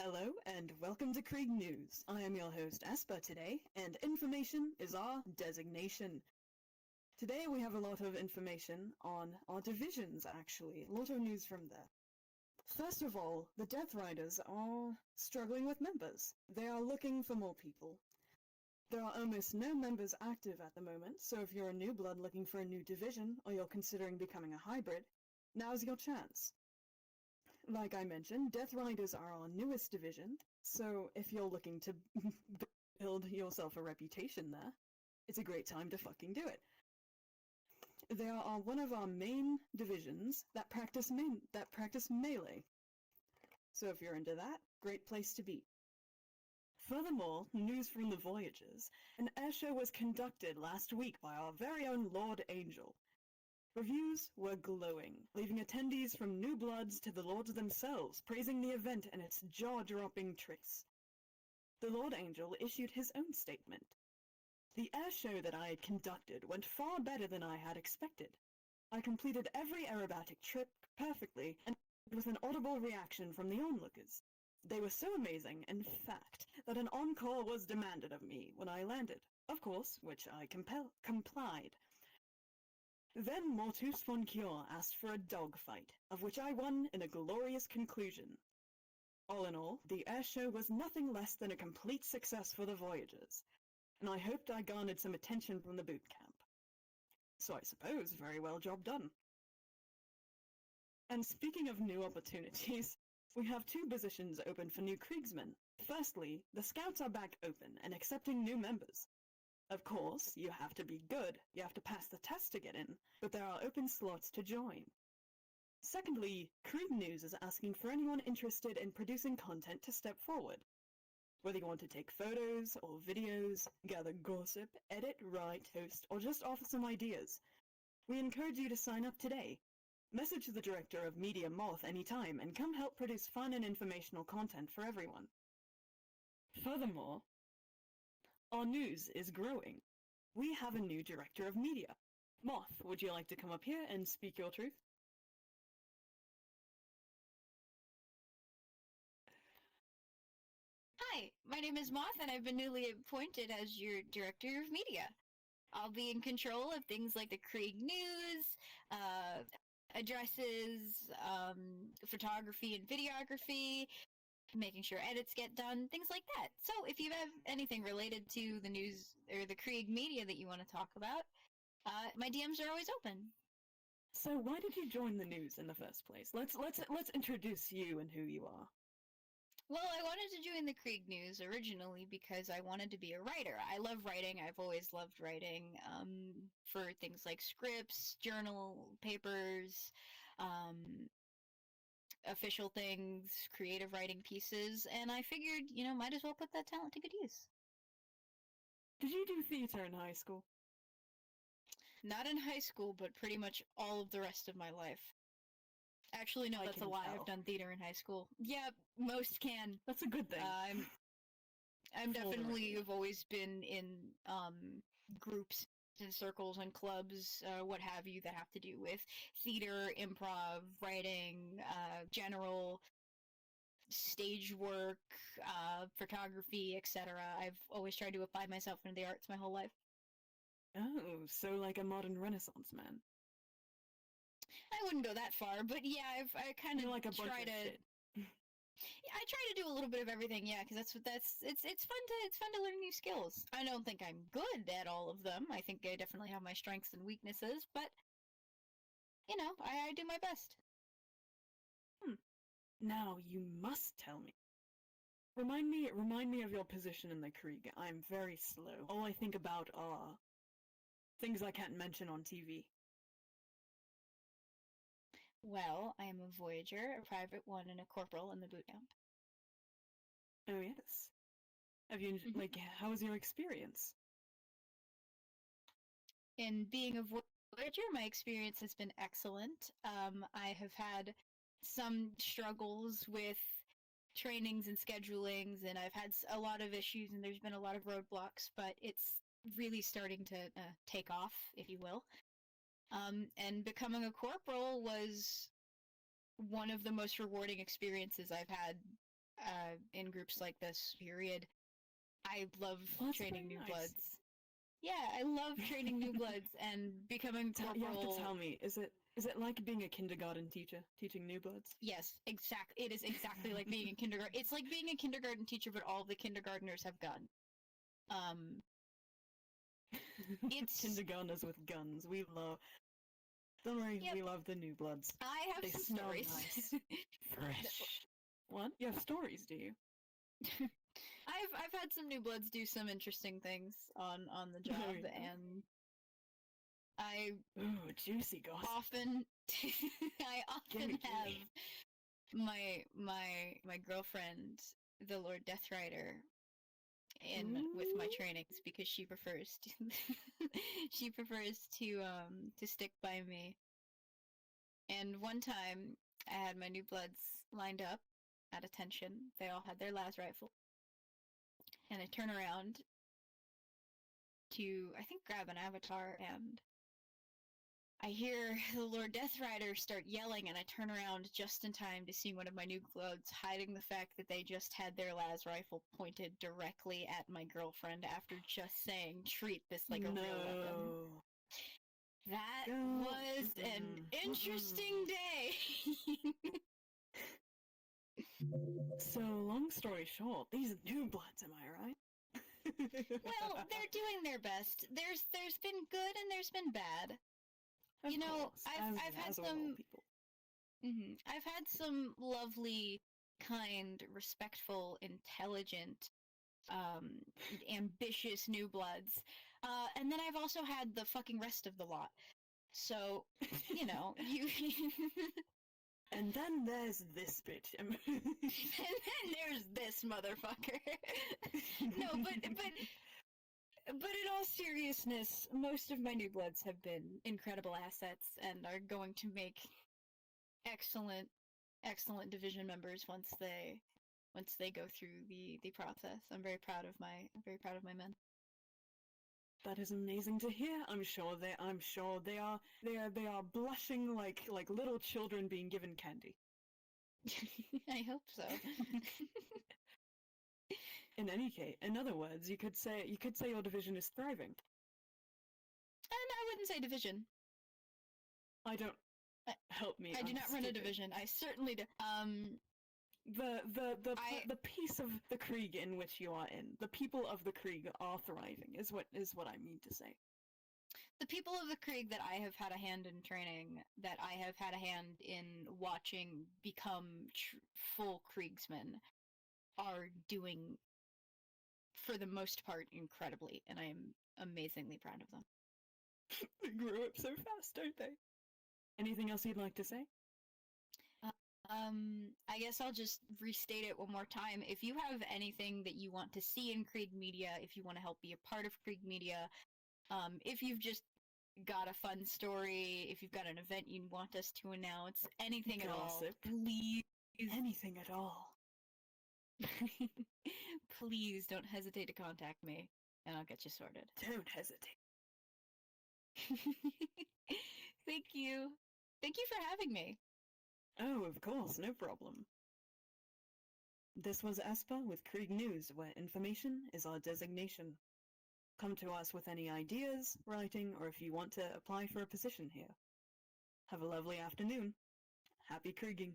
Hello and welcome to Kreig News. I am your host Esper today, and information is our designation. Today we have a lot of information on our divisions, actually. A lot of news from there. First of all, the Death Riders are struggling with members. They are looking for more people. There are almost no members active at the moment, so if you're a new blood looking for a new division, or you're considering becoming a hybrid, now's your chance. Like I mentioned, Death Riders are our newest division, so if you're looking to build yourself a reputation there, it's a great time to fucking do it. They are one of our main divisions that practice melee. So if you're into that, great place to be. Furthermore, news from the Voyages. An airshow was conducted last week by our very own Lord Angel. Reviews were glowing, leaving attendees from new bloods to the lords themselves praising the event and its jaw-dropping tricks. The Lord Angel issued his own statement. The airshow that I had conducted went far better than I had expected. I completed every aerobatic trip perfectly and with an audible reaction from the onlookers. They were so amazing, in fact, that an encore was demanded of me when I landed, of course, which I complied. Then Mortus von Cure asked for a dogfight, of which I won in a glorious conclusion. All in all, the airshow was nothing less than a complete success for the Voyagers, and I hoped I garnered some attention from the boot camp. So I suppose very well job done. And speaking of new opportunities, we have 2 positions open for new Kriegsmen. Firstly, the Scouts are back open and accepting new members. Of course, you have to be good, you have to pass the test to get in, but there are open slots to join. Secondly, Kreig News is asking for anyone interested in producing content to step forward. Whether you want to take photos or videos, gather gossip, edit, write, host, or just offer some ideas, we encourage you to sign up today. Message the director of Media Moth anytime and come help produce fun and informational content for everyone. Furthermore, our news is growing. We have a new director of media. Moth, would you like to come up here and speak your truth? Hi, my name is Moth, and I've been newly appointed as your director of media. I'll be in control of things like the Kreig News, addresses, photography and videography, making sure edits get done, things like that. So if you have anything related to the news or the Kreig media that you want to talk about, my DMs are always open. So why did you join the news in the first place? Let's introduce you and who you are. Well, I wanted to join the Kreig News originally because I wanted to be a writer. I love writing. I've always loved writing for things like scripts, journal papers, official things, creative writing pieces, and I figured, might as well put that talent to good use. Did you do theater in high school? Not in high school, but pretty much all of the rest of my life. Actually, no, that's a lie. I've done theater in high school. Yeah, most can. That's a good thing. I'm definitely have always been in groups and circles and clubs, what have you, that have to do with theater, improv, writing, general stage work, photography, etc. I've always tried to apply myself into the arts my whole life. Oh, so like a modern Renaissance man. I wouldn't go that far, but yeah, I kind of like a try to. I try to do a little bit of everything, yeah, because it's fun to learn new skills. I don't think I'm good at all of them. I think I definitely have my strengths and weaknesses, but I do my best. Now you must tell me. Remind me of your position in the Kreig. I'm very slow. All I think about are things I can't mention on TV. Well, I am a Voyager, a Private 1, and a Corporal in the boot camp. Oh, yes. Have you, how was your experience? In being a Voyager, my experience has been excellent. I have had some struggles with trainings and schedulings, and I've had a lot of issues, and there's been a lot of roadblocks, but it's really starting to take off, if you will. And becoming a corporal was one of the most rewarding experiences I've had in groups like this. Period. I love Well, that's training very new nice. bloods. Yeah, I love training new bloods and becoming corporal. You have to tell me, is it like being a kindergarten teacher, teaching new bloods? Yes, exactly. It is exactly like being a kindergarten. It's like being a kindergarten teacher, but all the kindergartners have gun. It's kindergartners with guns. We love. Don't worry, Yep. we love the new bloods. I have They some smell stories. nice. Fresh. What? You have stories, do you? I've had some new bloods do some interesting things on the job, and I juicy gossip. often have my girlfriend, the Lord Death Rider, in with my trainings because she prefers to stick by me. And one time I had my new bloods lined up at attention. They all had their las rifle. And I turn around to, I think, grab an avatar, and I hear the Lord Death Rider start yelling, and I turn around just in time to see one of my new bloods hiding the fact that they just had their las rifle pointed directly at my girlfriend after just saying, treat this like a real weapon. That was an interesting day. So, long story short, these new bloods, am I right? Well, they're doing their best. There's been good and there's been bad. You know, I've had some I've had some lovely, kind, respectful, intelligent, ambitious new bloods. And then I've also had the fucking rest of the lot. So, you know, you And then there's this bitch. and then there's this motherfucker. No, but in all seriousness, most of my new bloods have been incredible assets and are going to make excellent division members once they go through the process. I'm very proud of my men. That is amazing to hear. I'm sure they are blushing like little children being given candy. I hope so. In other words, you could say your division is thriving. And I wouldn't say division. I don't. Help me. I do not run a division. I certainly do. The piece of the Kreig in which you are in, the people of the Kreig are thriving, is what I mean to say. The people of the Kreig that I have had a hand in training, that I have had a hand in watching become full Kriegsmen, are doing, for the most part, incredibly, and I am amazingly proud of them. They grew up so fast, don't they? Anything else you'd like to say? I guess I'll just restate it one more time. If you have anything that you want to see in Kreig Media, if you want to help be a part of Kreig Media, if you've just got a fun story, if you've got an event you want us to announce, anything at all, please. Anything at all. Please don't hesitate to contact me, and I'll get you sorted. Don't hesitate. Thank you. Thank you for having me. Oh, of course, no problem. This was Espa with Kreig News, where information is our designation. Come to us with any ideas, writing, or if you want to apply for a position here. Have a lovely afternoon. Happy Kreiging.